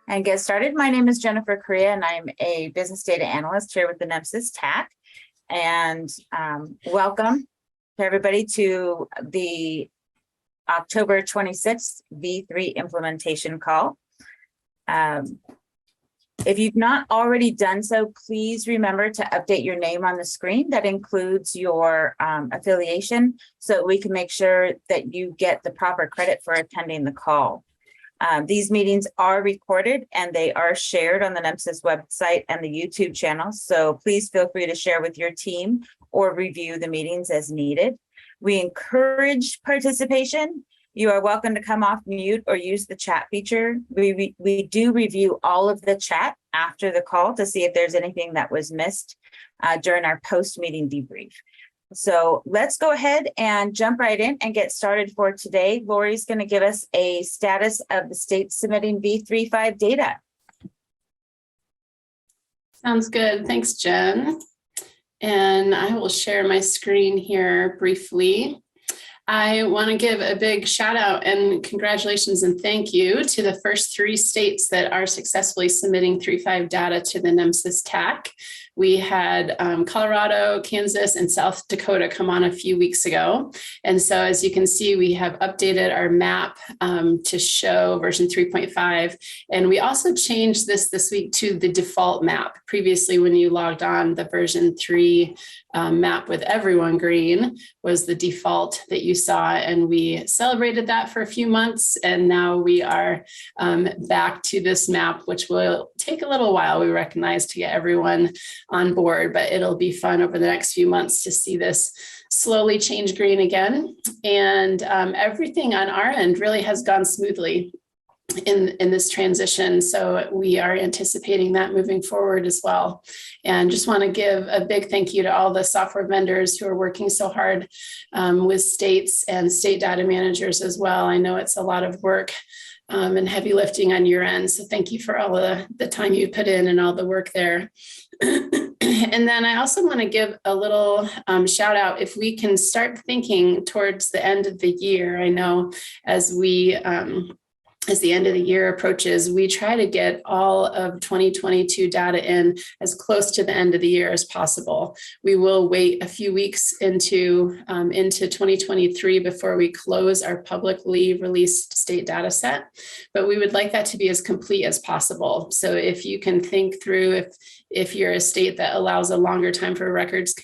and get started. My name is Jennifer Correa, and I'm a business data analyst here with the NEMSIS TAC. And welcome to everybody to the October 26th V3 implementation call. If you've not already done so, please remember to update your name on the screen. That includes your affiliation, so we can make sure that you get the proper credit for attending the call. These meetings are recorded and they are shared on the NEMSIS website and the YouTube channel. So please feel free to share with your team or review the meetings as needed. We encourage participation. You are welcome to come off mute or use the chat feature. We do review all of the chat after the call to see if there's anything that was missed during our post-meeting debrief. So let's go ahead and jump right in and get started for today. Lauri's going to give us a status of the state submitting V35 data. Sounds good. Thanks, Jen. And I will share my screen here briefly. I want to give a big shout out and congratulations and thank you to the first 3 states that are successfully submitting 3.5 data to the NEMSIS TAC. We had Colorado, Kansas, and South Dakota come on a few weeks ago. And so as you can see, we have updated our map to show version 3.5. And we also changed this week to the default map. Previously, when you logged on, the version 3 map with everyone green was the default that you saw. And we celebrated that for a few months. And now we are back to this map, which will take a little while, we recognize, to get everyone on board, but it'll be fun over the next few months to see this slowly change green again. And everything on our end really has gone smoothly in this transition. So we are anticipating that moving forward as well. And just want to give a big thank you to all the software vendors who are working so hard with states and state data managers as well. I know it's a lot of work and heavy lifting on your end. So thank you for all of the time you put in and all the work there. And then I also want to give a little shout out, if we can start thinking towards the end of the year. I know as the end of the year approaches, we try to get all of 2022 data in as close to the end of the year as possible. We will wait a few weeks into 2023 before we close our publicly released state data set, but we would like that to be as complete as possible. So if you can think through, if you're a state that allows a longer time for records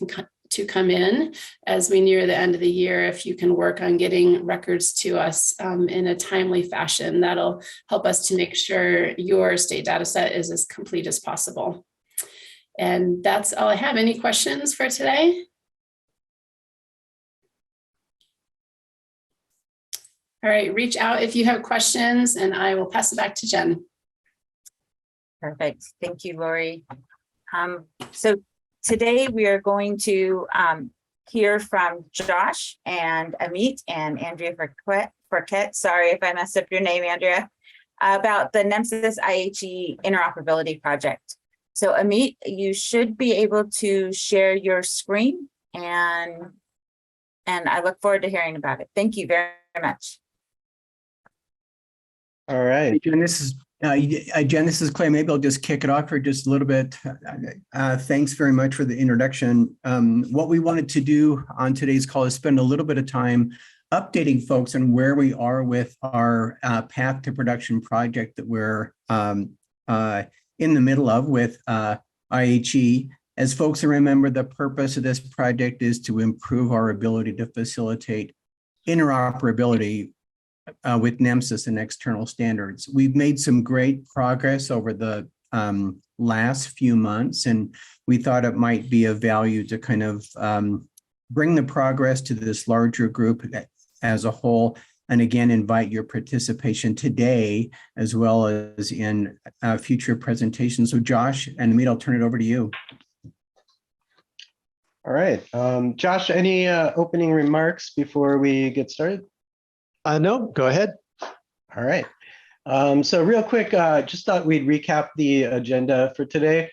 to come in as we near the end of the year, if you can work on getting records to us in a timely fashion, that'll help us to make sure your state data set is as complete as possible. And that's all I have. Any questions for today? All right, reach out if you have questions and I will pass it back to Jen. Perfect. Thank you, Lauri. So today we are going to hear from Josh and Amit and Andrea Fourquet. Sorry if I messed up your name, Andrea, about the NEMSIS IHE interoperability project. So Amit, you should be able to share your screen, and I look forward to hearing about it. Thank you very much. All right. Hey, Jen, this is Clay. Maybe I'll just kick it off for just a little bit. Thanks very much for the introduction. What we wanted to do on today's call is spend a little bit of time updating folks on where we are with our path to production project that we're in the middle of with IHE. As folks remember, the purpose of this project is to improve our ability to facilitate interoperability with NEMSIS and external standards. We've made some great progress over the last few months, and we thought it might be of value to kind of bring the progress to this larger group as a whole, and again, invite your participation today as well as in future presentations. So Josh and Amit, I'll turn it over to you. All right. Josh, any opening remarks before we get started? No, go ahead. All right. So real quick, just thought we'd recap the agenda for today.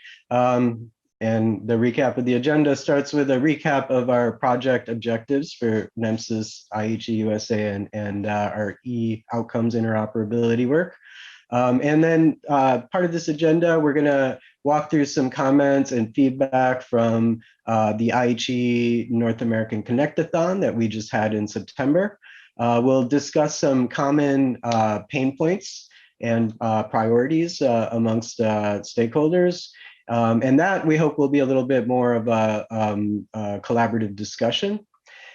And the recap of the agenda starts with a recap of our project objectives for NEMSIS, IHE USA, and our e-outcomes interoperability work. And then part of this agenda, we're going to walk through some comments and feedback from the IHE North American Connect-a-thon that we just had in September. We'll discuss some common pain points and priorities amongst stakeholders. And that we hope will be a little bit more of a collaborative discussion.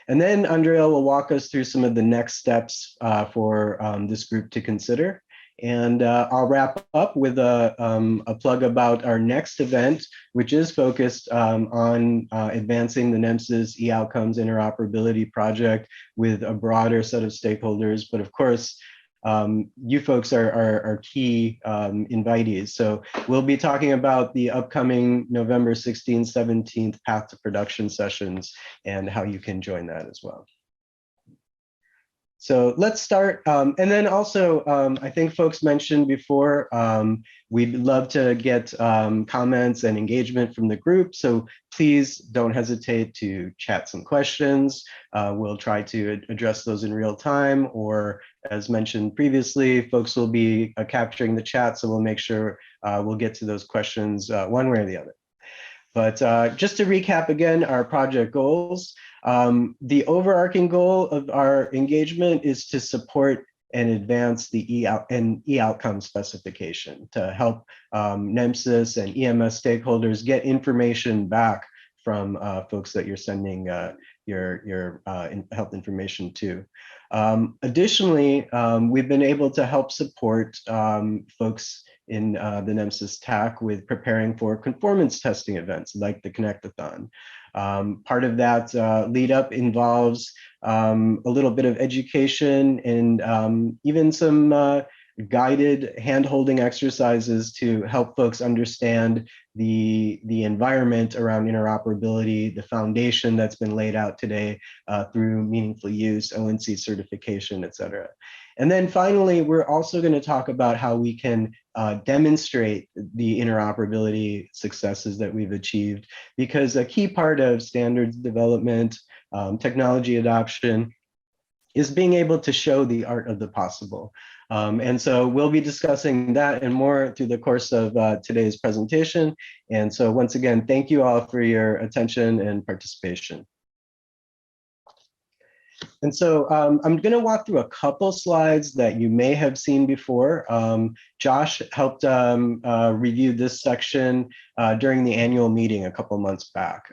And then Andrea will walk us through some of the next steps for this group to consider. And I'll wrap up with a plug about our next event, which is focused on advancing the NEMSIS e-outcomes interoperability project with a broader set of stakeholders. But of course, you folks are key invitees. So we'll be talking about the upcoming November 16th, 17th Path to Production sessions and how you can join that as well. So let's start. And then also, I think folks mentioned before, we'd love to get comments and engagement from the group. So please don't hesitate to chat some questions. We'll try to address those in real time, or as mentioned previously, folks will be capturing the chat. So we'll make sure we'll get to those questions one way or the other. But just to recap again, our project goals. The overarching goal of our engagement is to support and advance the e-outcome specification to help NEMSIS and EMS stakeholders get information back from folks that you're sending your health information to. Additionally, we've been able to help support folks in the NEMSIS TAC with preparing for conformance testing events like the Connect-a-thon. Part of that lead up involves a little bit of education and even some guided hand-holding exercises to help folks understand the environment around interoperability, the foundation that's been laid out today through meaningful use, ONC certification, et cetera. And then finally, we're also going to talk about how we can demonstrate the interoperability successes that we've achieved, because a key part of standards development, technology adoption, is being able to show the art of the possible. And so we'll be discussing that and more through the course of today's presentation. And so once again, thank you all for your attention and participation. And so I'm going to walk through a couple slides that you may have seen before. Josh helped review this section during the annual meeting a couple months back.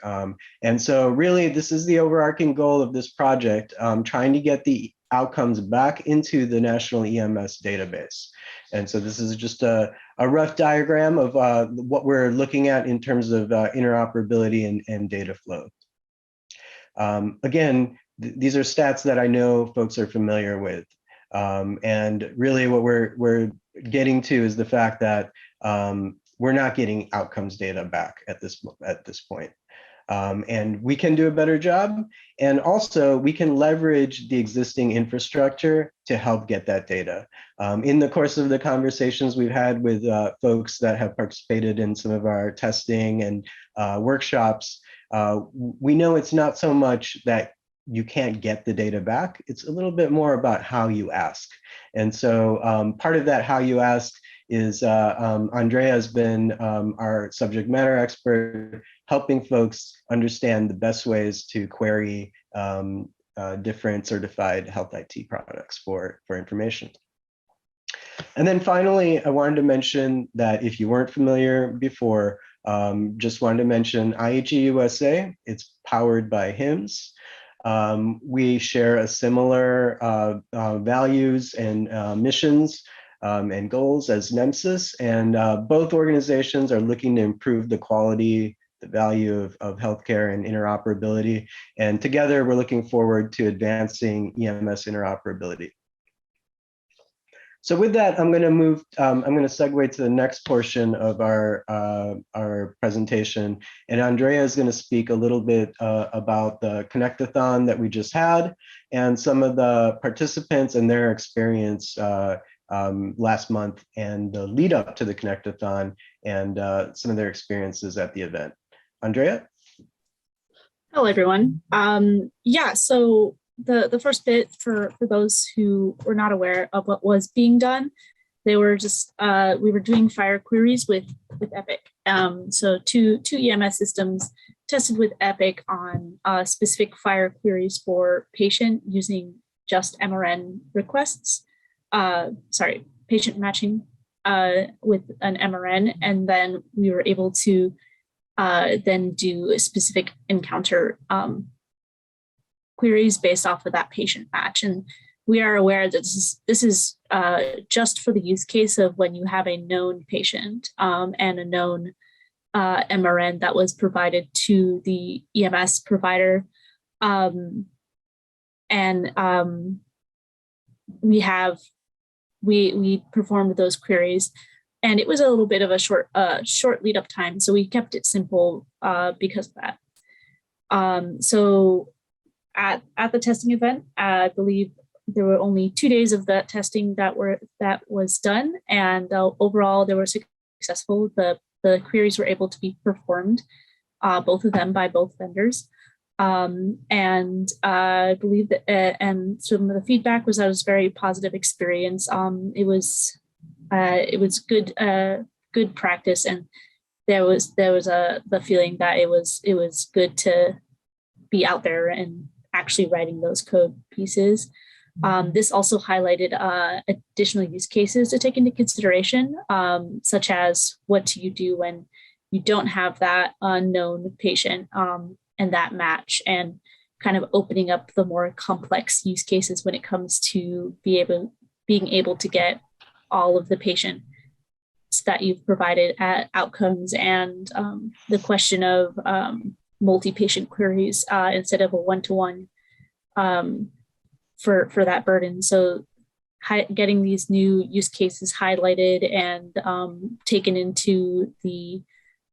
And so really, this is the overarching goal of this project, trying to get the outcomes back into the National EMS database. And so this is just a rough diagram of what we're looking at in terms of interoperability and data flow. Again, these are stats that I know folks are familiar with. And really what we're getting to is the fact that we're not getting outcomes data back at this point. And we can do a better job. And also we can leverage the existing infrastructure to help get that data. In the course of the conversations we've had with folks that have participated in some of our testing and workshops, we know it's not so much that you can't get the data back. It's a little bit more about how you ask. And so part of that how you ask is Andrea has been our subject matter expert, helping folks understand the best ways to query different certified health IT products for information. And then finally, I wanted to mention that if you weren't familiar before, just wanted to mention IHE USA, it's powered by HIMSS. We share a similar values and missions and goals as NEMSIS, and both organizations are looking to improve the quality, the value of healthcare and interoperability. And together, we're looking forward to advancing EMS interoperability. So with that, I'm going to move. I'm going to segue to the next portion of our presentation, and Andrea is going to speak a little bit about the Connect-a-thon that we just had, and some of the participants and their experience last month, and the lead up to the Connect-a-thon, and some of their experiences at the event. Andrea? Hello, everyone. Yeah, so the first bit for those who were not aware of what was being done, they were just, we were doing fire queries with Epic. So two EMS systems tested with Epic on specific fire queries for patient using just MRN requests. Patient matching with an MRN, and then we were able to then do a specific encounter queries based off of that patient match. And we are aware that this is just for the use case of when you have a known patient and a known MRN that was provided to the EMS provider. We performed those queries, and it was a little bit of a short lead up time. So we kept it simple because of that. So at the testing event, I believe there were only 2 days of that testing that was done, and overall they were successful. The queries were able to be performed, both of them by both vendors. And I believe that, and some of the feedback was that it was a very positive experience. It was good practice, and there was the feeling that it was good to be out there and actually writing those code pieces. This also highlighted additional use cases to take into consideration, such as what do you do when you don't have that unknown patient and that match, and kind of opening up the more complex use cases when it comes to being able to get all of the patients that you've provided at outcomes, and the question of multi-patient queries instead of a one-to-one for that burden. So getting these new use cases highlighted and taken into the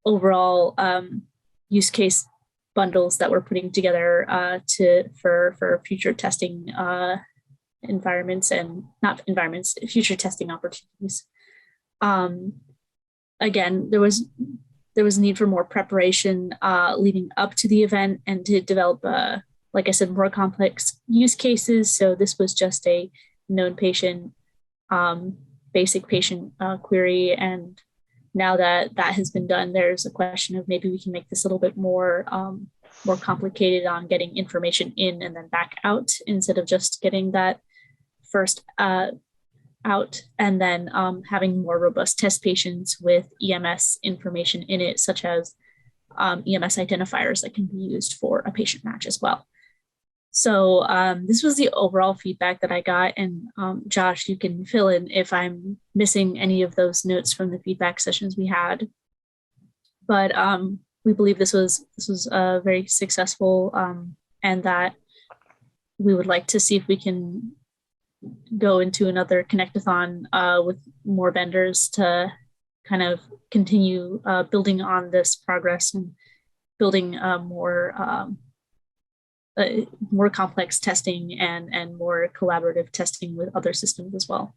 overall use case bundles that we're putting together for future testing environments, and not environments, future testing opportunities. Again, there was a need for more preparation leading up to the event, and to develop, like I said, more complex use cases. So this was just a known patient, basic patient query. And now that has been done, there's a question of maybe we can make this a little bit more complicated on getting information in and then back out, instead of just getting that first out, and then having more robust test patients with EMS information in it, such as EMS identifiers that can be used for a patient match as well. So this was the overall feedback that I got, and Josh, you can fill in if I'm missing any of those notes from the feedback sessions we had. But we believe this was very successful, and that we would like to see if we can go into another Connect-a-thon with more vendors to kind of continue building on this progress and building more complex testing and more collaborative testing with other systems as well.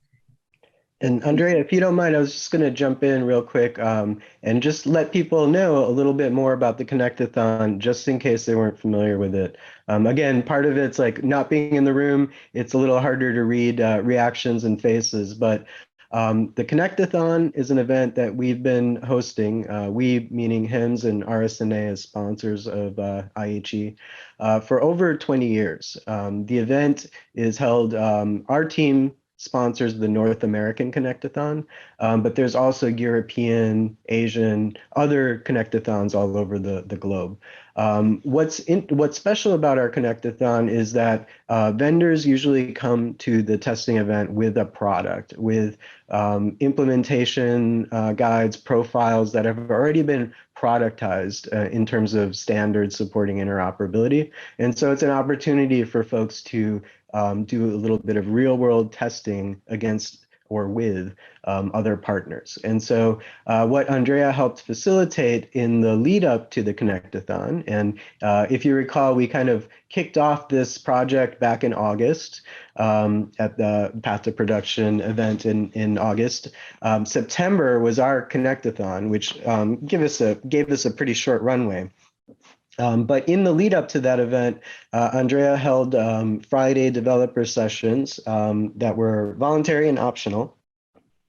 And Andrea, if you don't mind, I was just going to jump in real quick and just let people know a little bit more about the Connect-a-thon, just in case they weren't familiar with it. Again, part of it's like not being in the room. It's a little harder to read reactions and faces, but the Connect-a-thon is an event that we've been hosting, we meaning HIMSS and RSNA as sponsors of IHE, for over 20 years. The event is held, our team sponsors the North American Connect-a-thon, but there's also European, Asian, other Connect-a-thons all over the globe. What's special about our Connect-a-thon is that vendors usually come to the testing event with a product, with implementation guides, profiles that have already been productized in terms of standards supporting interoperability. And so it's an opportunity for folks to do a little bit of real world testing against or with other partners. And so what Andrea helped facilitate in the lead up to the Connect-a-thon, and if you recall, we kind of kicked off this project back in August at the Path to Production event in August. September was our Connect-a-thon, which gave us a pretty short runway. But in the lead up to that event, Andrea held Friday developer sessions that were voluntary and optional.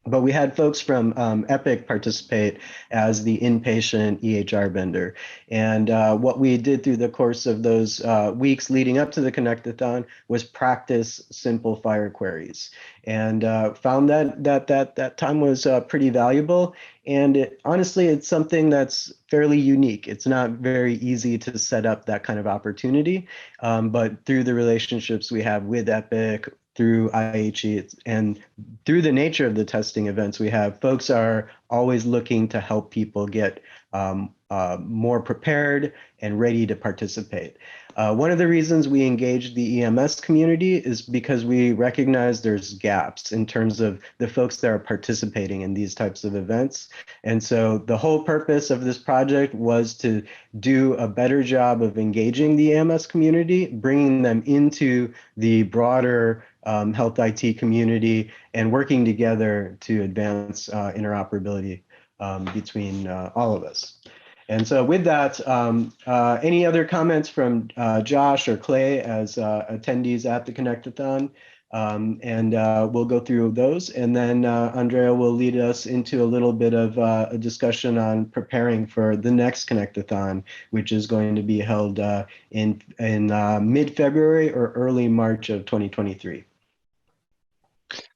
But we had folks from Epic participate as the inpatient EHR vendor. And what we did through the course of those weeks leading up to the Connectathon was practice simple FHIR queries, and found that time was pretty valuable. And honestly, it's something that's fairly unique. It's not very easy to set up that kind of opportunity, but through the relationships we have with Epic, through IHE, and through the nature of the testing events we have, folks are always looking to help people get more prepared and ready to participate. One of the reasons we engaged the EMS community is because we recognize there's gaps in terms of the folks that are participating in these types of events. And so the whole purpose of this project was to do a better job of engaging the EMS community, bringing them into the broader health IT community, and working together to advance interoperability between all of us. And so with that, any other comments from Josh or Clay as attendees at the Connectathon? And we'll go through those. And then Andrea will lead us into a little bit of a discussion on preparing for the next Connectathon, which is going to be held in mid-February or early March of 2023.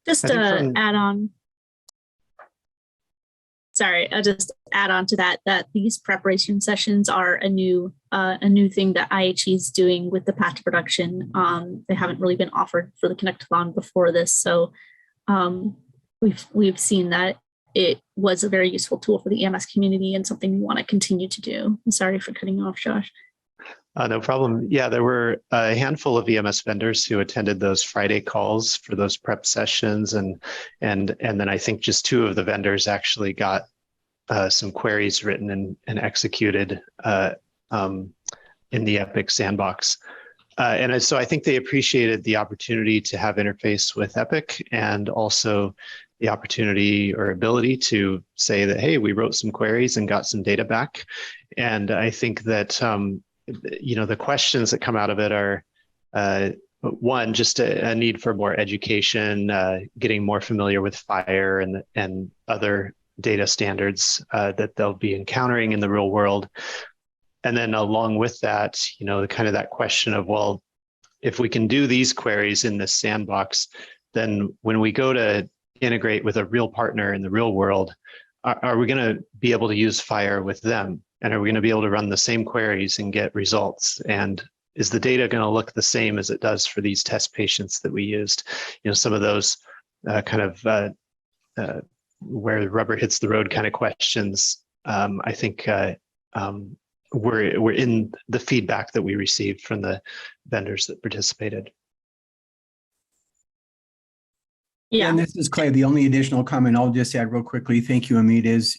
Just I think to add on. Sorry, I'll just add on to that these preparation sessions are a new thing that IHE is doing with the path to production. They haven't really been offered for the Connectathon before this, so we've seen that it was a very useful tool for the EMS community and something we want to continue to do. I'm sorry for cutting you off, Josh. No problem. Yeah, there were a handful of EMS vendors who attended those Friday calls for those prep sessions, and then I think just 2 of the vendors actually got some queries written and executed in the Epic sandbox. And so I think they appreciated the opportunity to have interface with Epic, and also the opportunity or ability to say that, hey, we wrote some queries and got some data back. And I think that the questions that come out of it are, one, just a need for more education, getting more familiar with FHIR and other data standards that they'll be encountering in the real world. And then along with that, that question of, well, if we can do these queries in this sandbox, then when we go to integrate with a real partner in the real world, are we going to be able to use FHIR with them? And are we going to be able to run the same queries and get results? And is the data going to look the same as it does for these test patients that we used? Some of those where the rubber hits the road kind of questions, I think we're in the feedback that we received from the vendors that participated. Yeah, and this is Clay. The only additional comment I'll just add real quickly, thank you, Amit,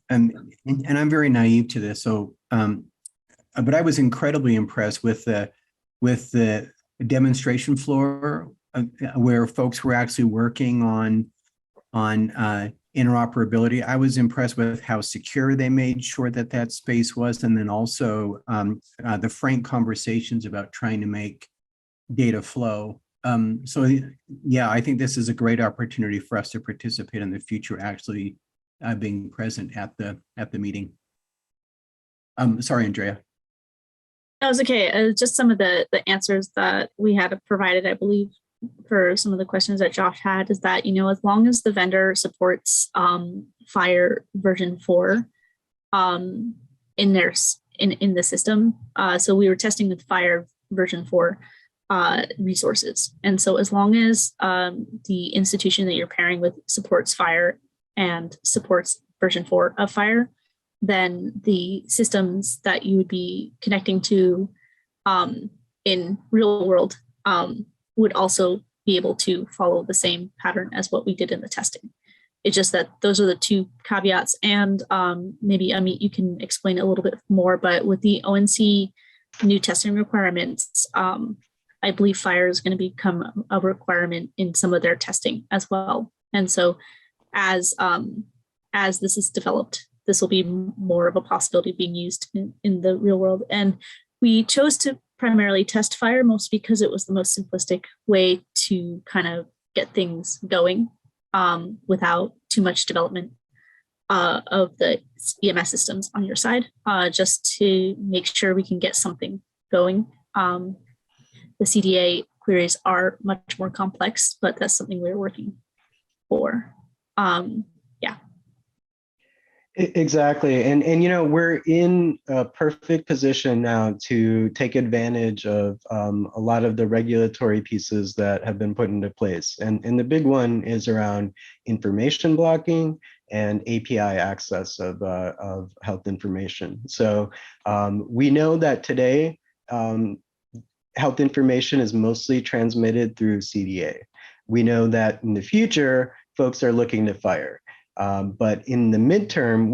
and I'm very naive to this. So, but I was incredibly impressed with the demonstration floor where folks were actually working on interoperability. I was impressed with how secure they made sure that space was, and then also the frank conversations about trying to make data flow. So yeah, I think this is a great opportunity for us to participate in the future, actually being present at the meeting. Sorry, Andrea. that was okay. Just some of the answers that we had provided, I believe, for some of the questions that Josh had, is that, as long as the vendor supports FHIR version 4 in the system. So we were testing with FHIR version 4 resources. And so as long as the institution that you're pairing with supports FHIR and supports version 4 of FHIR, then the systems that you would be connecting to in real world would also be able to follow the same pattern as what we did in the testing. It's just that those are the 2 caveats. And maybe Amit, you can explain it a little bit more, but with the ONC new testing requirements, I believe FHIR is going to become a requirement in some of their testing as well. And so as this is developed, this will be more of a possibility being used in the real world. And we chose to primarily test FHIR most because it was the most simplistic way to kind of get things going. without too much development of the EMS systems on your side, just to make sure we can get something going. The CDA queries are much more complex, but that's something we're working for. Yeah. Exactly. And you know, we're in a perfect position now to take advantage of a lot of the regulatory pieces that have been put into place. And the big one is around information blocking and API access of health information. So we know that today, health information is mostly transmitted through CDA. We know that in the future, folks are looking to FHIR. But in the midterm,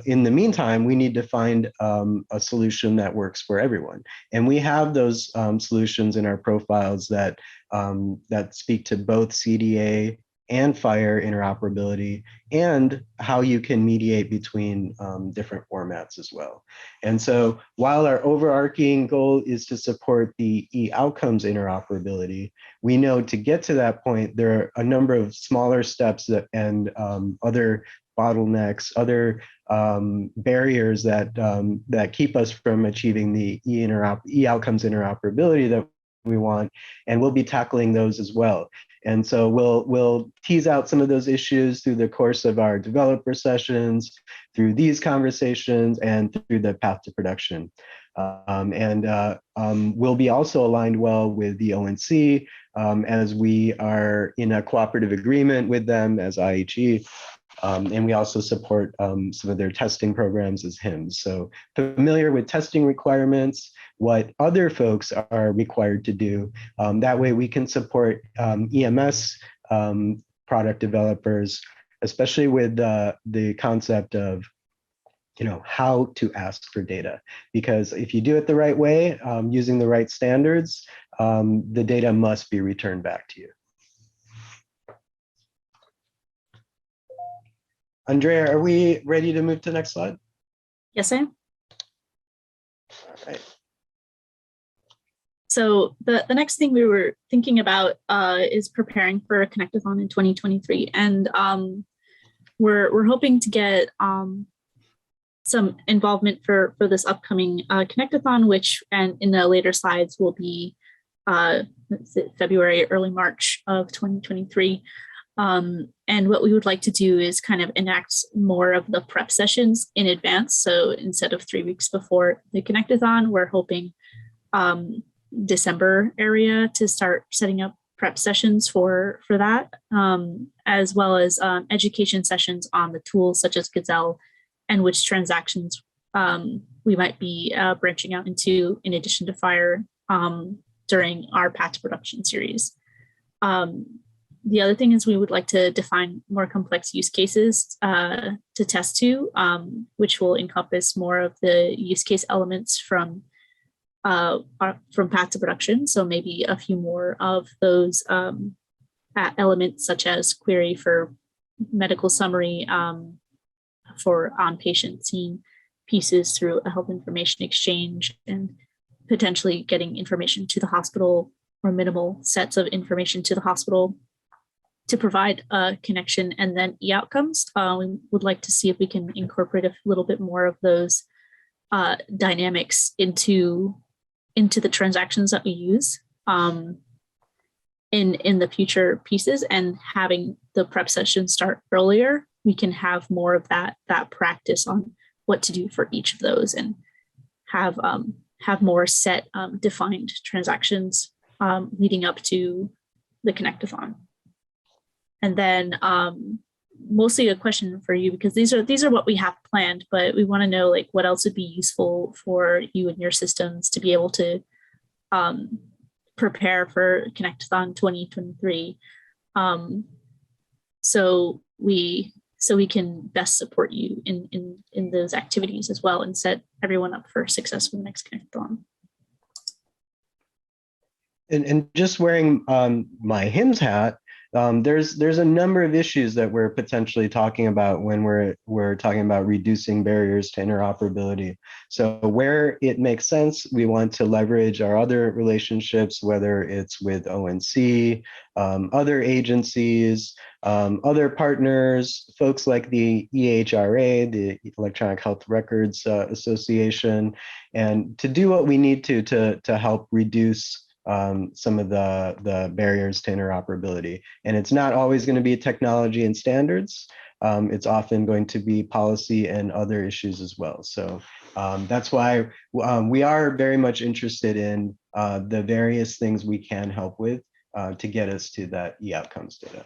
in the meantime, we need to find a solution that works for everyone. And we have those solutions in our profiles that speak to both CDA and FHIR interoperability, and how you can mediate between different formats as well. And so while our overarching goal is to support the e-outcomes interoperability, we know to get to that point, there are a number of smaller steps and other bottlenecks, other barriers that keep us from achieving the e-outcomes interoperability that we want, and we'll be tackling those as well. And so we'll tease out some of those issues through the course of our developer sessions, through these conversations, and through the path to production. We'll be also aligned well with the ONC as we are in a cooperative agreement with them as IHE. And we also support some of their testing programs as HIMSS. So familiar with testing requirements, what other folks are required to do. That way we can support EMS product developers, especially with the concept of how to ask for data. Because if you do it the right way, using the right standards, the data must be returned back to you. Andrea, are we ready to move to the next slide? Yes, I am. All right. So the next thing we were thinking about is preparing for a Connectathon in 2023. And we're hoping to get some involvement for this upcoming Connectathon, which, and in the later slides, will be February, early March of 2023. And what we would like to do is kind of enact more of the prep sessions in advance. So instead of 3 weeks before the Connectathon, we're hoping December area to start setting up prep sessions for that, as well as education sessions on the tools such as Gazelle and which transactions we might be branching out into in addition to FHIR during our path to production series. The other thing is we would like to define more complex use cases to test to, which will encompass more of the use case elements from path to production. So maybe a few more of those elements, such as query for medical summary for on-patient seeing pieces through a health information exchange, and potentially getting information to the hospital or minimal sets of information to the hospital to provide a connection, and then e-outcomes. We would like to see if we can incorporate a little bit more of those dynamics into the transactions that we use in the future pieces, and having the prep session start earlier, we can have more of that practice on what to do for each of those, and have more set defined transactions leading up to the Connectathon. And then mostly a question for you, because these are what we have planned, but we want to know like what else would be useful for you and your systems to be able to prepare for Connectathon 2023, so we can best support you in those activities as well, and set everyone up for success for the next Connectathon. And just wearing my HIMSS hat, there's a number of issues that we're potentially talking about when we're talking about reducing barriers to interoperability. So where it makes sense, we want to leverage our other relationships, whether it's with ONC, other agencies, other partners, folks like the EHRA, the Electronic Health Records Association, and to do what we need to help reduce some of the barriers to interoperability. And it's not always going to be technology and standards. It's often going to be policy and other issues as well. So that's why we are very much interested in the various things we can help with to get us to that e-outcomes data.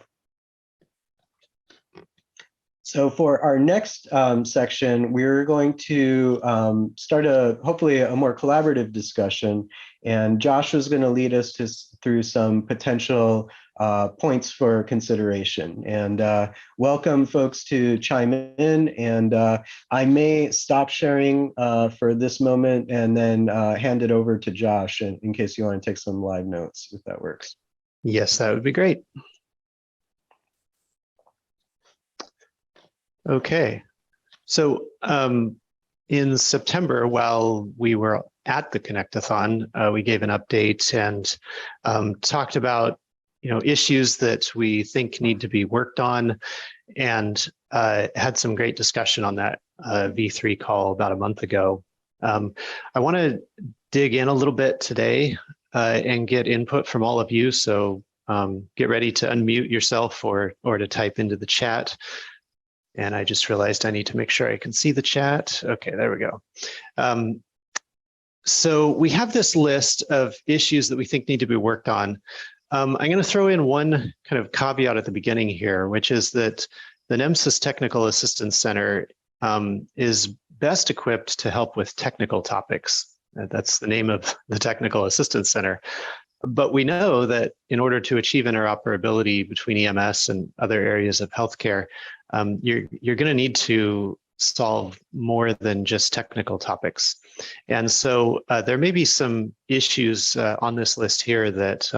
So for our next section, we're going to start hopefully a more collaborative discussion. And Josh is going to lead us through some potential points for consideration. And welcome folks to chime in. And I may stop sharing for this moment and then hand it over to Josh in case you want to take some live notes, if that works. Yes, that would be great. Okay, so in September, while we were at the Connectathon, we gave an update and talked about issues that we think need to be worked on, and had some great discussion on that V3 call about a month ago. I want to dig in a little bit today and get input from all of you. So get ready to unmute yourself or to type into the chat. And I just realized I need to make sure I can see the chat. Okay, there we go. So we have this list of issues that we think need to be worked on. I'm going to throw in one kind of caveat at the beginning here, which is that the NEMSIS Technical Assistance Center is best equipped to help with technical topics. That's the name of the Technical Assistance Center. But we know that in order to achieve interoperability between EMS and other areas of healthcare, you're going to need to solve more than just technical topics. And so there may be some issues on this list here that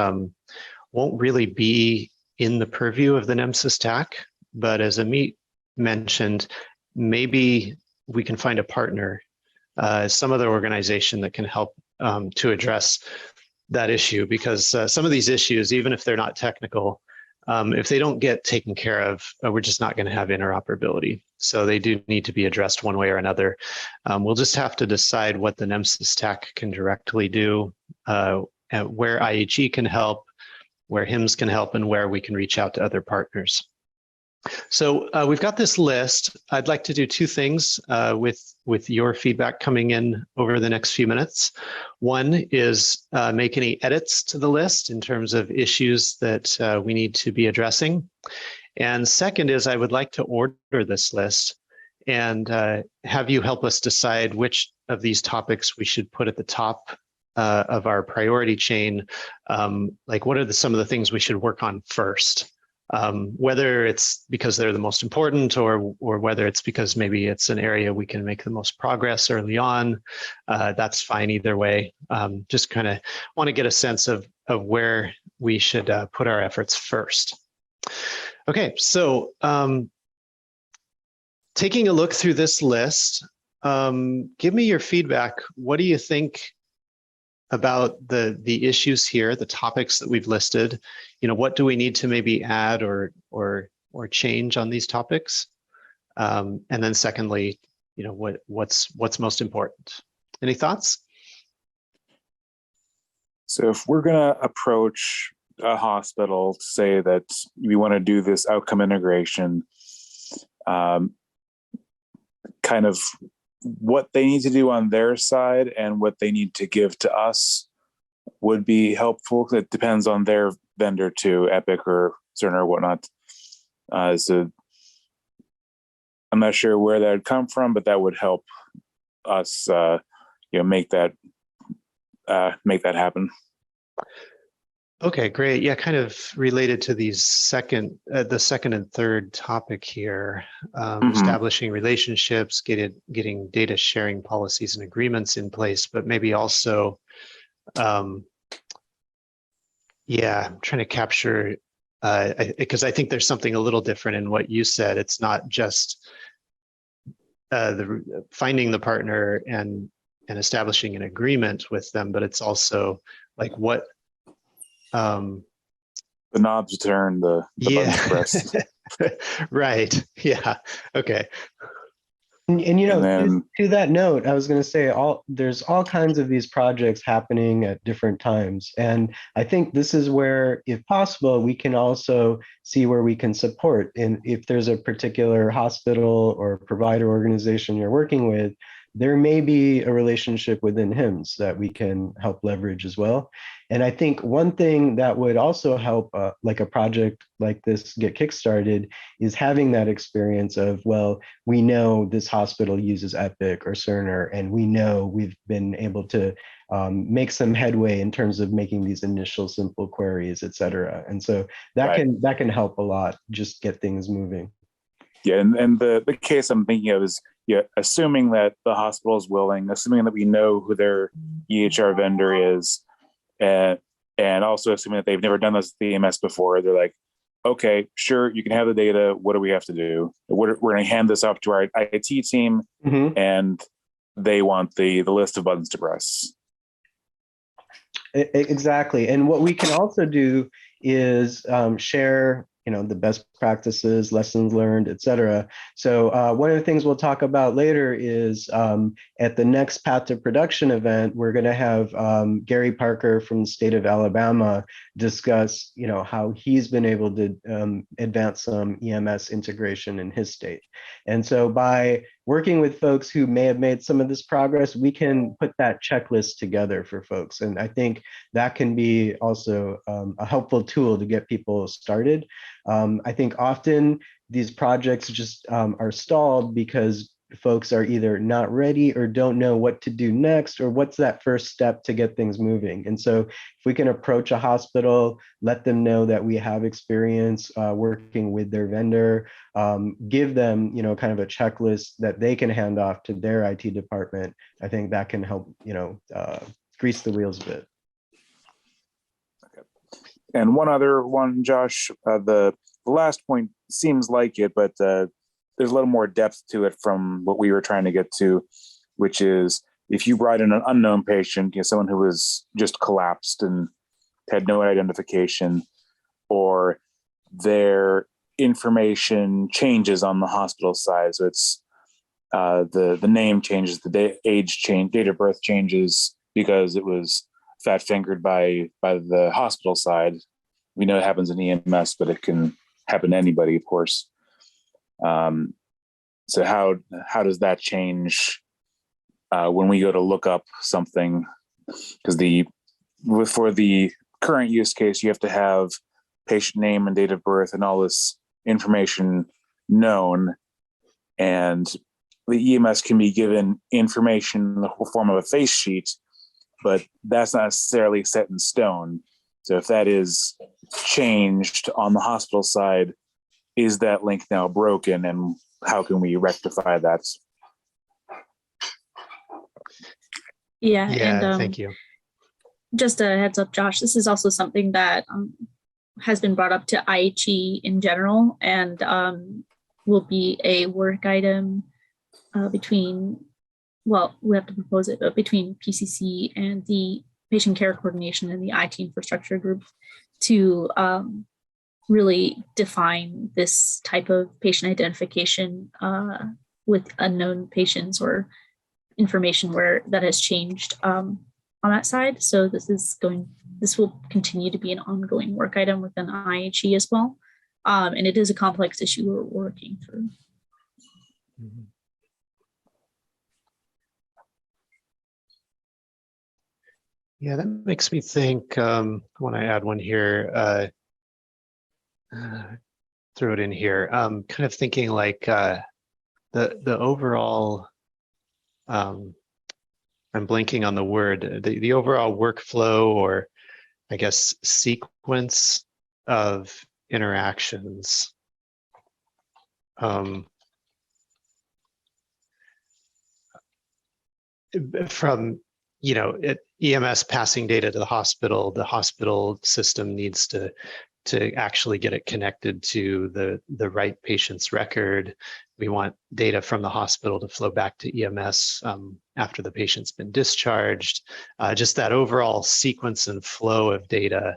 won't really be in the purview of the NEMSIS TAC, but as Amit mentioned, maybe we can find a partner, some other organization that can help to address that issue, because some of these issues, even if they're not technical, if they don't get taken care of, we're just not going to have interoperability. So they do need to be addressed one way or another. We'll just have to decide what the NEMSIS TAC can directly do, where IHE can help, where HIMSS can help, and where we can reach out to other partners. So we've got this list. I'd like to do two things with your feedback coming in over the next few minutes. One is make any edits to the list in terms of issues that we need to be addressing. And second is I would like to order this list and have you help us decide which of these topics we should put at the top of our priority chain. Like what are some of the things we should work on first? Whether it's because they're the most important or whether it's because maybe it's an area we can make the most progress early on, that's fine either way. Just kind of want to get a sense of where we should put our efforts first. Okay, so taking a look through this list, give me your feedback. What do you think about the issues here, the topics that we've listed? What do we need to maybe add or change on these topics? And then secondly, what's most important? Any thoughts? So if we're going to approach a hospital to say that we want to do this outcome integration, kind of what they need to do on their side and what they need to give to us would be helpful. It depends on their vendor too, Epic or Cerner or whatnot. So I'm not sure where that would come from, but that would help us, make that happen. Okay, great. Yeah, kind of related to these the second and third topic here, establishing relationships, getting data sharing policies and agreements in place, but maybe also, I'm trying to capture because I think there's something a little different in what you said. It's not just finding the partner and establishing an agreement with them, but it's also like what The knobs turn, the buttons press. Right. Yeah. Okay. And you know, And then- to that note, I was going to say there's all kinds of these projects happening at different times. And I think this is where, if possible, we can also see where we can support. And if there's a particular hospital or provider organization you're working with, there may be a relationship within HIMSS that we can help leverage as well. And I think one thing that would also help, like a project like this get kickstarted, is having that experience of, well, we know this hospital uses Epic or Cerner, and we know we've been able to make some headway in terms of making these initial simple queries, et cetera. And so that can help a lot, just get things moving. Yeah, and the case I'm thinking of is, assuming that the hospital is willing, assuming that we know who their EHR vendor is, and also assuming that they've never done this with the EMS before, they're like, okay, sure, you can have the data. What do we have to do? We're going to hand this off to our IT team, and they want the list of buttons to press. Exactly. And what we can also do is share, the best practices, lessons learned, et cetera. So one of the things we'll talk about later is at the next Path to Production event, we're going to have Gary Parker from the state of Alabama discuss, how he's been able to advance some EMS integration in his state. And so by working with folks who may have made some of this progress, we can put that checklist together for folks. And I think that can be also a helpful tool to get people started. I think often these projects just are stalled because folks are either not ready or don't know what to do next, or what's that first step to get things moving. And so if we can approach a hospital, let them know that we have experience working with their vendor, give them, kind of a checklist that they can hand off to their IT department, I think that can help, grease the wheels a bit. Okay. And one other one, Josh, the last point seems like it, but there's a little more depth to it from what we were trying to get to, which is if you brought in an unknown patient, someone who was just collapsed and had no identification, or their information changes on the hospital side. So it's the name changes, the age change, date of birth changes because it was fat fingered by the hospital side. We know it happens in EMS, but it can happen to anybody, of course. So how does that change when we go to look up something? Because for the current use case, you have to have patient name and date of birth and all this information known, and the EMS can be given information in the form of a face sheet, but that's not necessarily set in stone. So if that is changed on the hospital side, is that link now broken, and how can we rectify that? Yeah, and thank you. Just a heads up, Josh, this is also something that has been brought up to IHE in general, and will be a work item between, well, we have to propose it, but between PCC and the patient care coordination and the IT infrastructure group to really define this type of patient identification with unknown patients or information that has changed on that side. So this will continue to be an ongoing work item within IHE as well. And it is a complex issue we're working through. Mm-hmm. Yeah, that makes me think, I want to add one here, throw it in here, kind of thinking like the overall, I'm blanking on the word, the overall workflow, or I guess sequence of interactions. From EMS passing data to the hospital system needs to to actually get it connected to the right patient's record. We want data from the hospital to flow back to EMS after the patient's been discharged. Just that overall sequence and flow of data,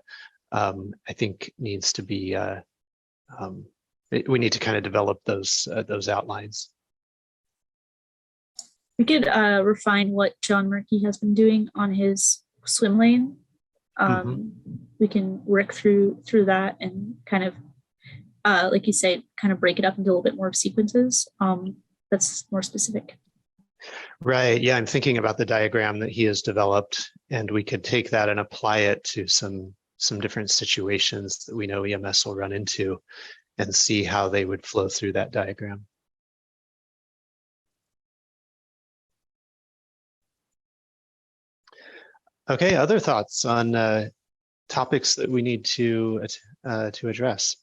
I think needs to be, we need to kind of develop those outlines. We could refine what John Murky has been doing on his swim lane. We can work through that and kind of, like you say, kind of break it up into a little bit more of sequences. That's more specific. Right. Yeah, I'm thinking about the diagram that he has developed, and we could take that and apply it to some different situations that we know EMS will run into, and see how they would flow through that diagram. Okay, other thoughts on topics that we need to address?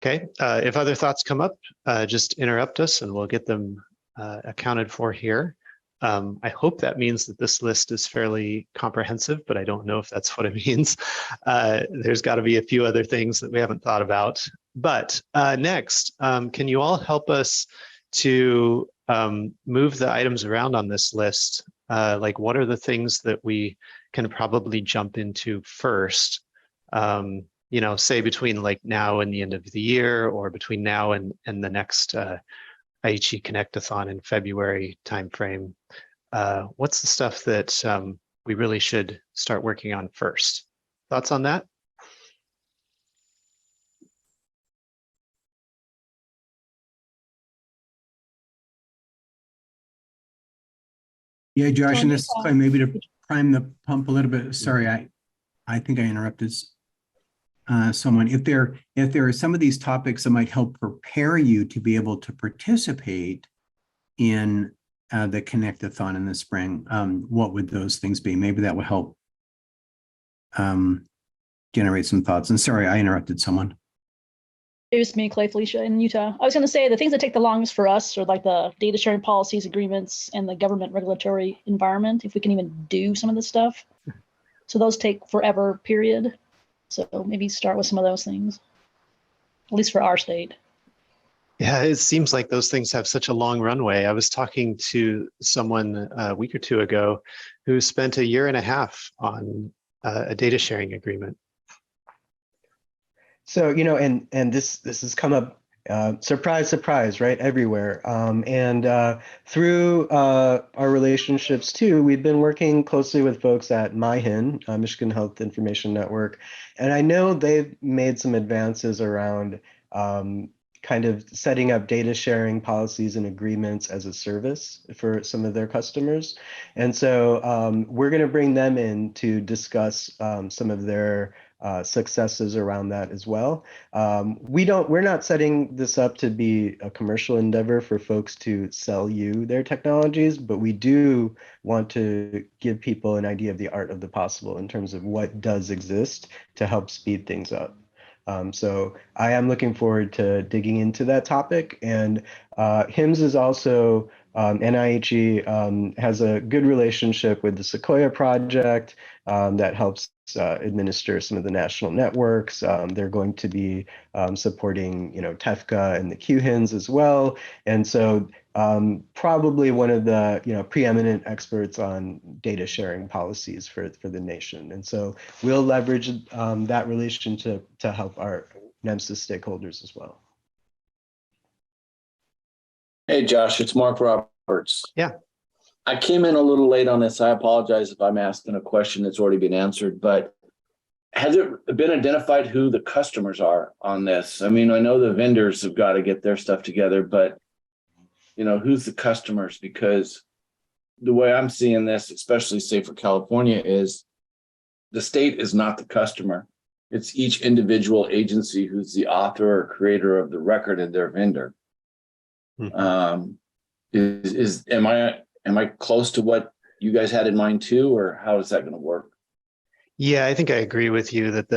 Okay, if other thoughts come up, just interrupt us and we'll get them accounted for here. I hope that means that this list is fairly comprehensive, but I don't know if that's what it means. There's got to be a few other things that we haven't thought about. But next, can you all help us to move the items around on this list? Like, what are the things that we can probably jump into first? You know, say between like now and the end of the year, or between now and the next IHE Connect-a-thon in February timeframe. What's the stuff that we really should start working on first? Thoughts on that? Yeah, Josh, and this is Clay, maybe to prime the pump a little bit. Sorry, I think I interrupted someone. If there are some of these topics that might help prepare you to be able to participate in the Connect-a-thon in the spring, what would those things be? Maybe that would help generate some thoughts. And sorry, I interrupted someone. It was me, Clay Felicia in Utah. I was going to say the things that take the longest for us are like the data sharing policies, agreements, and the government regulatory environment, if we can even do some of this stuff. So those take forever, period. So maybe start with some of those things, at least for our state. Yeah, it seems like those things have such a long runway. I was talking to someone a week or two ago who spent 1.5 years on a data sharing agreement. So, you know, and this has come up, surprise, surprise, right, everywhere. Through our relationships too, we've been working closely with folks at MyHIN, Michigan Health Information Network, and I know they've made some advances around kind of setting up data sharing policies and agreements as a service for some of their customers. And so we're going to bring them in to discuss some of their successes around that as well. We're not setting this up to be a commercial endeavor for folks to sell you their technologies, but we do want to give people an idea of the art of the possible in terms of what does exist to help speed things up. So I am looking forward to digging into that topic. And HIMSS is also, NIHE has a good relationship with the Sequoia project that helps administer some of the national networks. They're going to be supporting, you know, TEFCA and the QHINs as well. And so probably one of the, you know, preeminent experts on data sharing policies for the nation. And so we'll leverage that relationship to help our NEMSIS stakeholders as well. Hey, Josh, it's Mark Roberts. Yeah. I came in a little late on this. I apologize if I'm asking a question that's already been answered, but has it been identified who the customers are on this? I mean, I know the vendors have got to get their stuff together, but you know, who's the customers? Because the way I'm seeing this, especially say for California, is the state is not the customer. It's each individual agency who's the author or creator of the record and their vendor. Mm-hmm. Am I close to what you guys had in mind too, or how is that going to work? Yeah, I think I agree with you that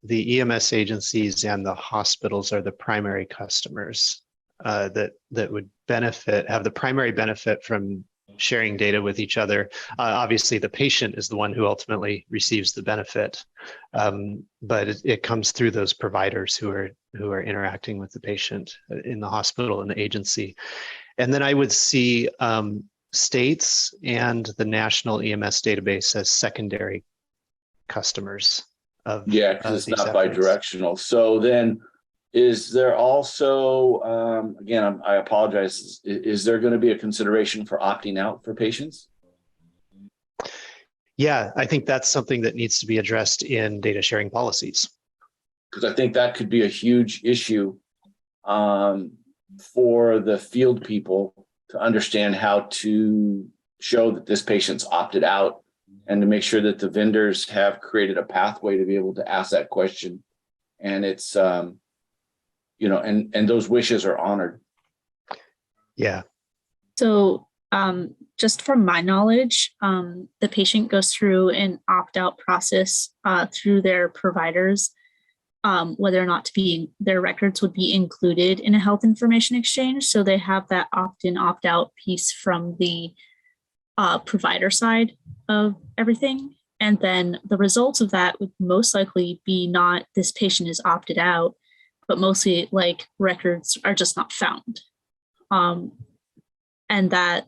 the EMS agencies and the hospitals are the primary customers that would have the primary benefit from sharing data with each other. Obviously, the patient is the one who ultimately receives the benefit, but it comes through those providers who are interacting with the patient in the hospital and the agency. And then I would see states and the national EMS database as secondary customers of Yeah, because it's these not efforts. bi-directional. So then, is there also, again, I apologize, is there going to be a consideration for opting out for patients? Yeah, I think that's something that needs to be addressed in data sharing policies. Because I think that could be a huge issue for the field people to understand how to show that this patient's opted out, and to make sure that the vendors have created a pathway to be able to ask that question. And it's, and those wishes are honored. Yeah. So just from my knowledge, the patient goes through an opt-out process through their providers, whether or not their records would be included in a health information exchange. So they have that opt-in, opt-out piece from the provider side of everything. And then the results of that would most likely be not this patient is opted out, but mostly like records are just not found. And that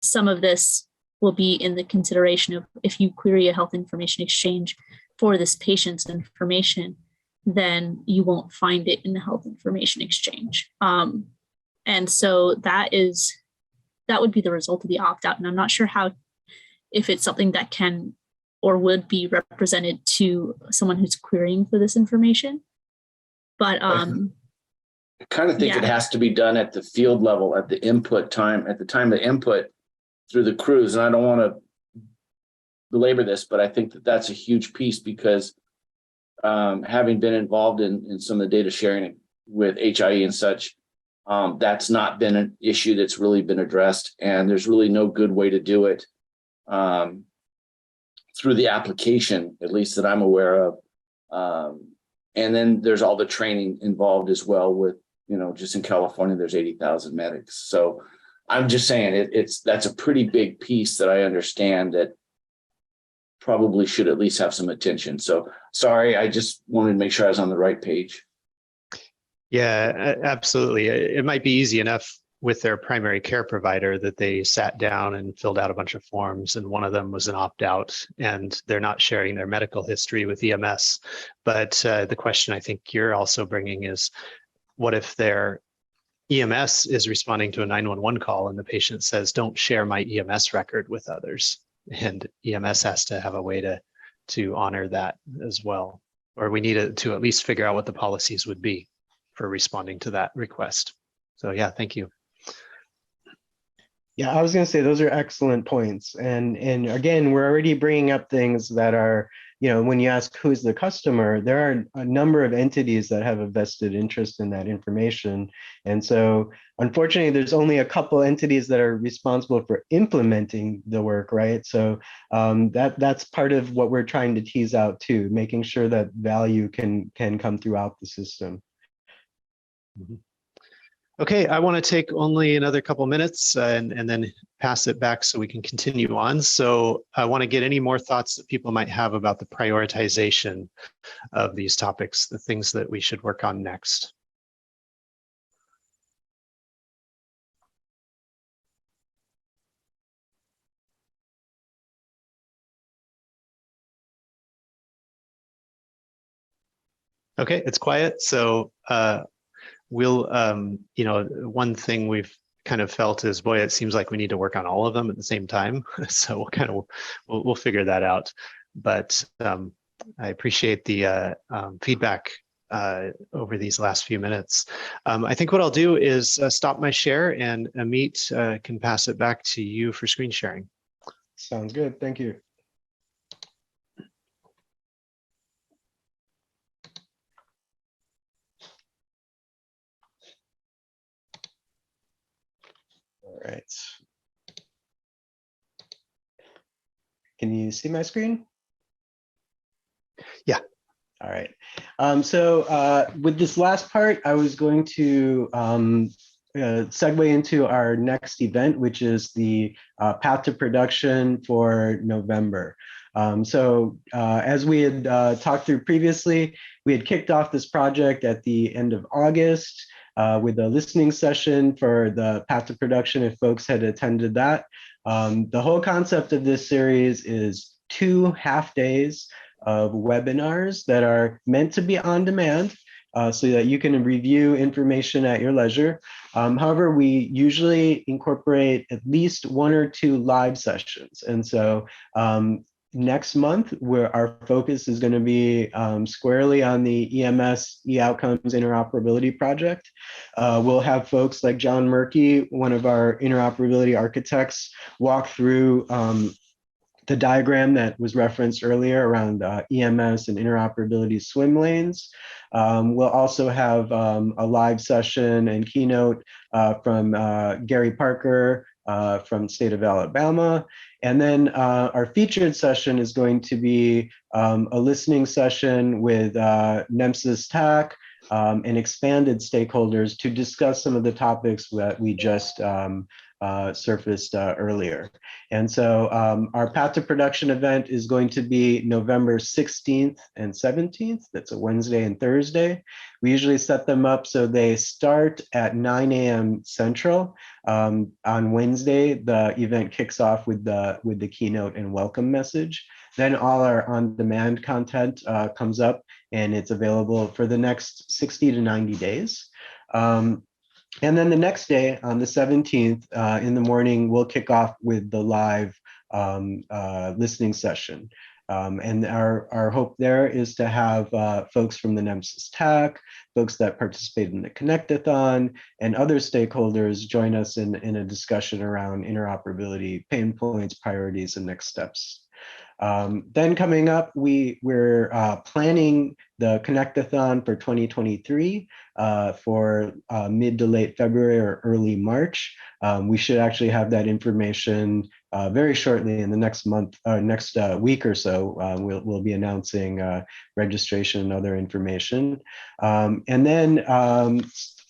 some of this will be in the consideration of if you query a health information exchange for this patient's information, then you won't find it in the health information exchange. And so that would be the result of the opt-out. And I'm not sure if it's something that can or would be represented to someone who's querying for this information. But I kind of think it has to be done at the field level, at the time of input through the crews. And I don't want to belabor this, but I think that that's a huge piece, because having been involved in some of the data sharing with HIE and such, that's not been an issue that's really been addressed. And there's really no good way to do it through the application, at least that I'm aware of. And then there's all the training involved as well with, just in California, there's 80,000 medics. So I'm just saying that's a pretty big piece that I understand that probably should at least have some attention. So sorry, I just wanted to make sure I was on the right page. Yeah, absolutely. It might be easy enough with their primary care provider that they sat down and filled out a bunch of forms, and one of them was an opt-out, and they're not sharing their medical history with EMS. But the question I think you're also bringing is, what if their EMS is responding to a 911 call and the patient says, don't share my EMS record with others, and EMS has to have a way to honor that as well. Or we need to at least figure out what the policies would be for responding to that request. So yeah, thank you. Yeah, I was going to say those are excellent points. And again, we're already bringing up things that are, when you ask who's the customer, there are a number of entities that have a vested interest in that information. And so unfortunately, there's only a couple entities that are responsible for implementing the work, right? So that's part of what we're trying to tease out too, making sure that value can come throughout the system. Mm-hmm. Okay, I want to take only another couple minutes and then pass it back so we can continue on. So I want to get any more thoughts that people might have about the prioritization of these topics, the things that we should work on next. Okay, it's quiet. So we'll, one thing we've kind of felt is, boy, it seems like we need to work on all of them at the same time. So we'll figure that out. But I appreciate the feedback over these last few minutes. I think what I'll do is stop my share, and Amit can pass it back to you for screen sharing. Sounds good. Thank you. All right. Can you see my screen? All right. With this last part, I was going to segue into our next event, which is the Path to Production for November. As we had talked through previously, we had kicked off this project at the end of August with a listening session for the Path to Production, if folks had attended that. The whole concept of this series is 2 half days of webinars that are meant to be on demand so that you can review information at your leisure. However, we usually incorporate at least 1 or 2 live sessions. And so next month, where our focus is going to be squarely on the EMS e-outcomes interoperability project. We'll have folks like John Murky, one of our interoperability architects, walk through the diagram that was referenced earlier around EMS and interoperability swim lanes. We'll also have a live session and keynote from Gary Parker from the state of Alabama. And then our featured session is going to be a listening session with NEMSIS TAC and expanded stakeholders to discuss some of the topics that we just surfaced earlier. And so our Path to Production event is going to be November 16th and 17th. That's a Wednesday and Thursday. We usually set them up so they start at 9 a.m. Central. On Wednesday, the event kicks off with the keynote and welcome message. Then all our on-demand content comes up and it's available for the next 60 to 90 days. And then the next day, on the 17th in the morning, we'll kick off with the live listening session. And our hope there is to have folks from the NEMSIS TAC, folks that participate in the Connectathon, and other stakeholders join us in a discussion around interoperability, pain points, priorities, and next steps. Then coming up, we're planning the Connectathon for 2023 for mid to late February or early March. We should actually have that information very shortly in the next month, next week or so. We'll be announcing registration and other information. And then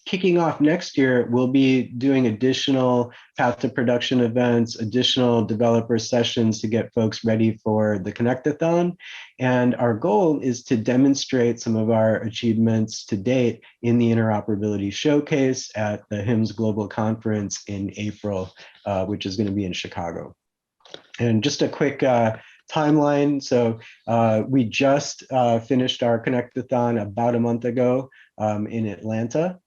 kicking off next year, we'll be doing additional Path to Production events, additional developer sessions to get folks ready for the Connectathon. And our goal is to demonstrate some of our achievements to date in the Interoperability Showcase at the HIMSS Global Conference in April, which is going to be in Chicago. And just a quick timeline. So we just finished our Connectathon about a month ago in Atlanta.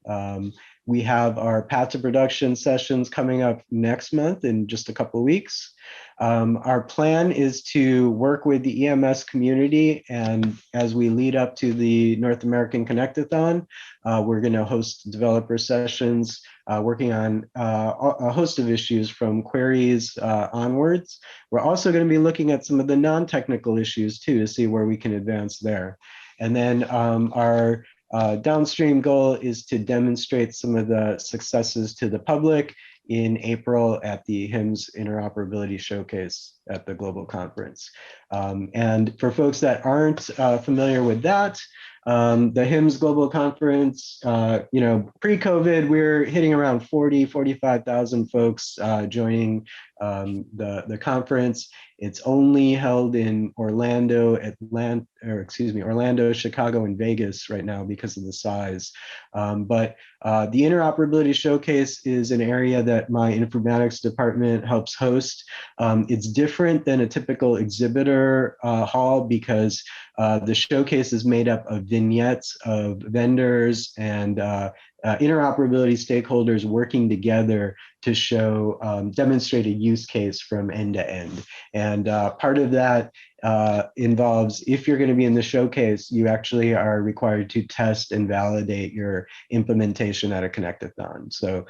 We have our Path to Production sessions coming up next month in just a couple of weeks. Our plan is to work with the EMS community, and as we lead up to the North American Connectathon, we're going to host developer sessions working on a host of issues from queries onwards. We're also going to be looking at some of the non-technical issues too to see where we can advance there. And then our downstream goal is to demonstrate some of the successes to the public in April at the HIMSS Interoperability Showcase at the Global Conference. And for folks that aren't familiar with that, the HIMSS Global Conference, pre-COVID, we're hitting around 45,000 folks joining the conference. It's only held in Orlando, Chicago, and Vegas right now because of the size. But the Interoperability Showcase is an area that my informatics department helps host. It's different than a typical exhibitor hall because the showcase is made up of vignettes of vendors and interoperability stakeholders working together to show, demonstrate a use case from end to end. And part of that involves, if you're going to be in the showcase, you actually are required to test and validate your implementation at a Connectathon. So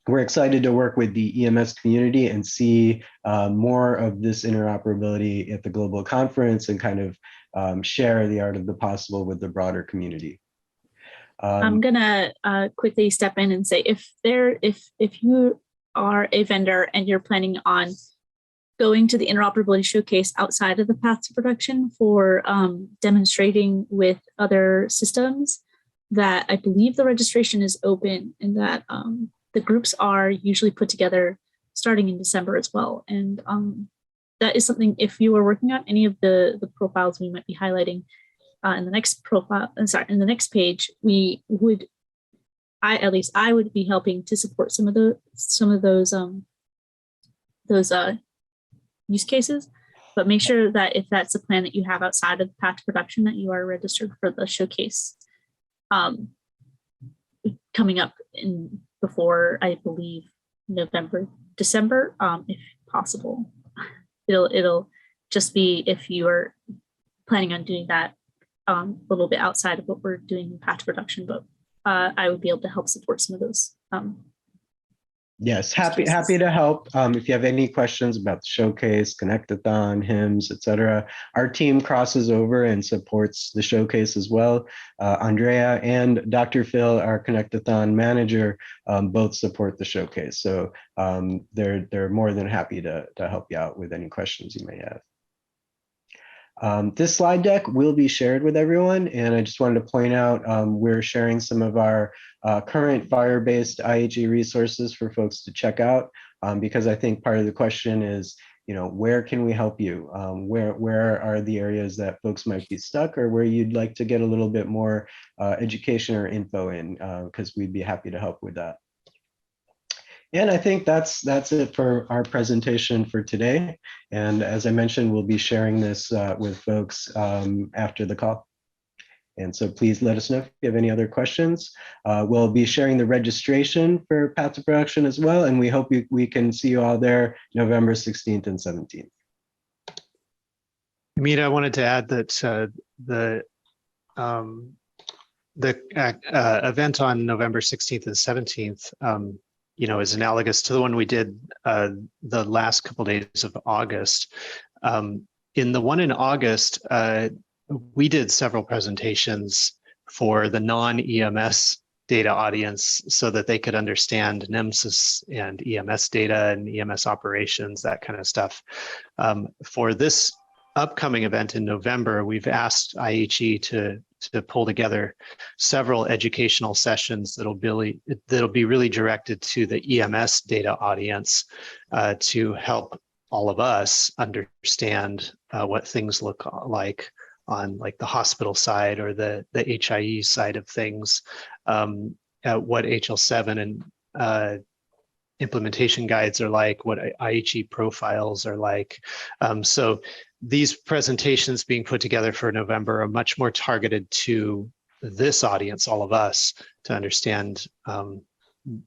we're excited to work with the EMS community and see more of this interoperability at the global conference and kind of share the art of the possible with the broader community. I'm gonna quickly step in and say if you are a vendor and you're planning on going to the interoperability showcase outside of the path to production for demonstrating with other systems, that I believe the registration is open and that the groups are usually put together starting in December as well. And that is something, if you are working on any of the profiles we might be highlighting in the next profile, in the next page, we would, at least I would be helping to support some of those use cases, but make sure that if that's a plan that you have outside of the path to production, that you are registered for the showcase coming up in before, I believe, November, December, if possible. It'll just be if you are planning on doing that a little bit outside of what we're doing in path to production, but I would be able to help support some of those. Yes, happy to help. If you have any questions about the showcase, Connect-a-thon, HIMSS, etc., our team crosses over and supports the showcase as well. Andrea and Dr. Phil, our Connect-a-thon manager, both support the showcase. So they're more than happy to help you out with any questions you may have. This slide deck will be shared with everyone, and I just wanted to point out we're sharing some of our current Fire-based IHE resources for folks to check out, because I think part of the question is, where can we help you? Where are the areas that folks might be stuck, or where you'd like to get a little bit more education or info in, because we'd be happy to help with that. And I think that's it for our presentation for today. And as I mentioned, we'll be sharing this with folks after the call. And so please let us know if you have any other questions. We'll be sharing the registration for Path to Production as well. And we hope we can see you all there November 16th and 17th. Amit, I wanted to add that the event on November 16th and 17th is analogous to the one we did the last couple days of August. In the one in August, we did several presentations for the non-EMS data audience so that they could understand NEMSIS and EMS data and EMS operations, that kind of stuff. For this upcoming event in November, we've asked IHE to pull together several educational sessions that'll be really directed to the EMS data audience to help all of us understand what things look like on like the hospital side or the HIE side of things, what HL7 and implementation guides are like, what IHE profiles are like. So these presentations being put together for November are much more targeted to this audience, all of us, to understand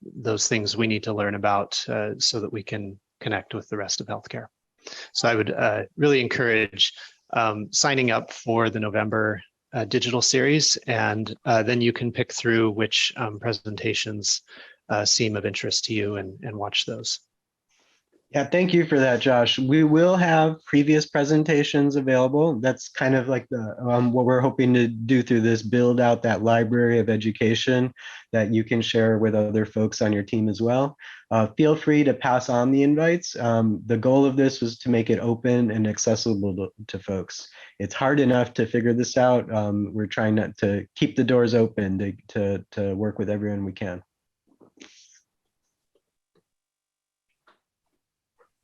those things we need to learn about so that we can connect with the rest of healthcare. So I would really encourage signing up for the November digital series, and then you can pick through which presentations seem of interest to you and watch those. Yeah, thank you for that, Josh. We will have previous presentations available. That's kind of like the what we're hoping to do through this, build out that library of education that you can share with other folks on your team as well. Feel free to pass on the invites. The goal of this was to make it open and accessible to folks. It's hard enough to figure this out. We're trying not to keep the doors open to work with everyone we can.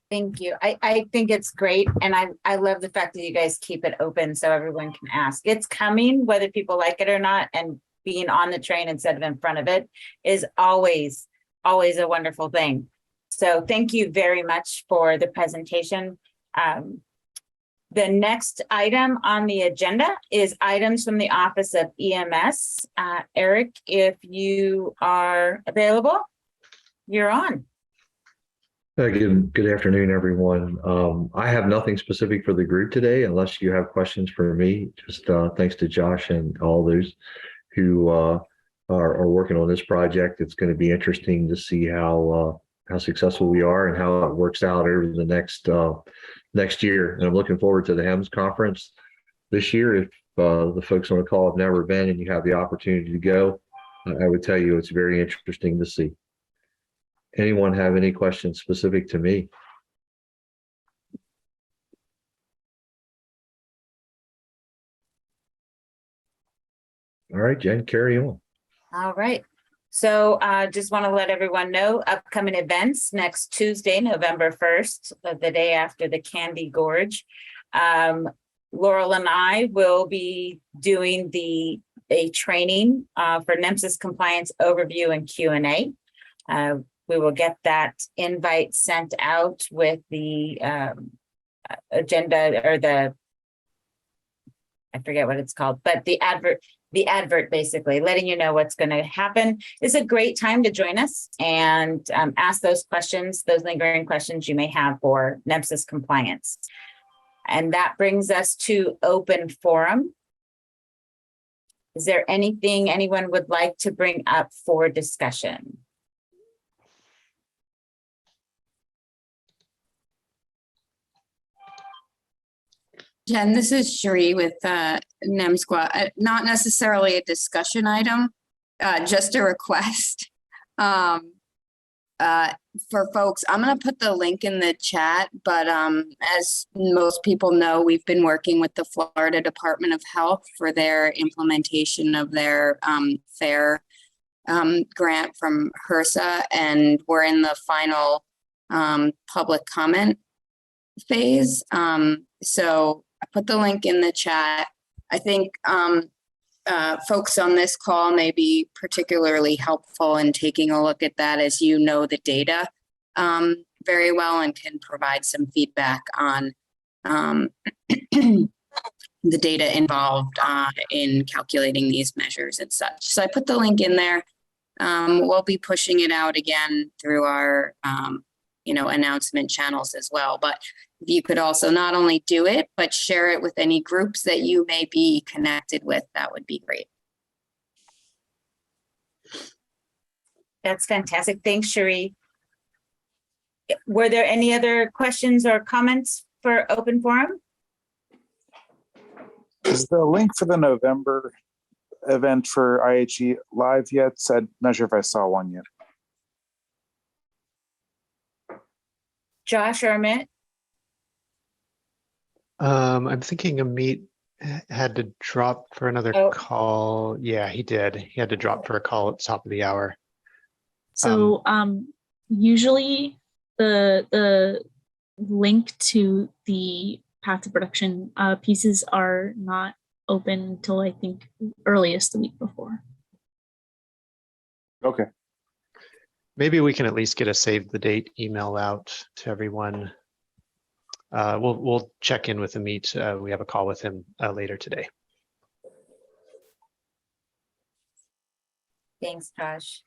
Thank you. I think it's great. And I love the fact that you guys keep it open so everyone can ask. It's coming, whether people like it or not, and being on the train instead of in front of it is always a wonderful thing. So thank you very much for the presentation. The next item on the agenda is items from the Office of EMS. Eric, if you are available, you're on. Good afternoon, everyone. I have nothing specific for the group today, unless you have questions for me. Just thanks to Josh and all those who are working on this project. It's going to be interesting to see how successful we are and how it works out over the next year. And I'm looking forward to the HEMS conference this year. If the folks on the call have never been and you have the opportunity to go, I would tell you it's very interesting to see. Anyone have any questions specific to me? All right, Jen, carry on. All right. So just want to let everyone know upcoming events next Tuesday, November 1st, the day after the Candy Gorge. Laurel and I will be doing a training for NEMSIS compliance overview and Q&A. We will get that invite sent out with the agenda or I forget what it's called, but the advert basically letting you know what's going to happen. Is a great time to join us and ask those questions, those lingering questions you may have for NEMSIS compliance. And that brings us to open forum. Is there anything anyone would like to bring up for discussion? Jen, this is Cherie with NEMSQA. Not necessarily a discussion item, just a request. For folks, I'm going to put the link in the chat, but as most people know, we've been working with the Florida Department of Health for their implementation of their FAIR grant from HRSA, and we're in the final public comment phase. So I put the link in the chat. I think folks on this call may be particularly helpful in taking a look at that, as you know the data very well and can provide some feedback on the data involved in calculating these measures and such. So I put the link in there. We'll be pushing it out again through our announcement channels as well. But if you could also not only do it, but share it with any groups that you may be connected with, that would be great. That's fantastic. Thanks, Cherie. Were there any other questions or comments for open forum? Is the link for the November event for IHE live yet? I'm not sure if I saw one yet. Josh or Amit? I'm thinking Amit had to drop for another call. Yeah, he did. He had to drop for a call at the top of the hour. So usually the link to the path to production pieces are not open until I think earliest the week before. Okay. Maybe we can at least get a save the date email out to everyone. We'll check in with Amit. We have a call with him later today. Thanks, Josh.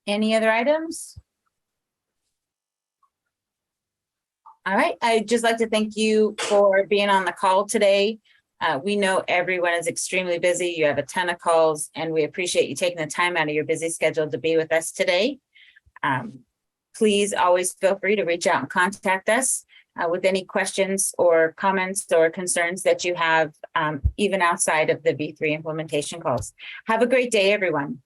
Any other items? All right, I'd just like to thank you for being on the call today. We know everyone is extremely busy. You have a ton of calls, and we appreciate you taking the time out of your busy schedule to be with us today. Please always feel free to reach out and contact us with any questions or comments or concerns that you have, even outside of the V3 implementation calls. Have a great day, everyone.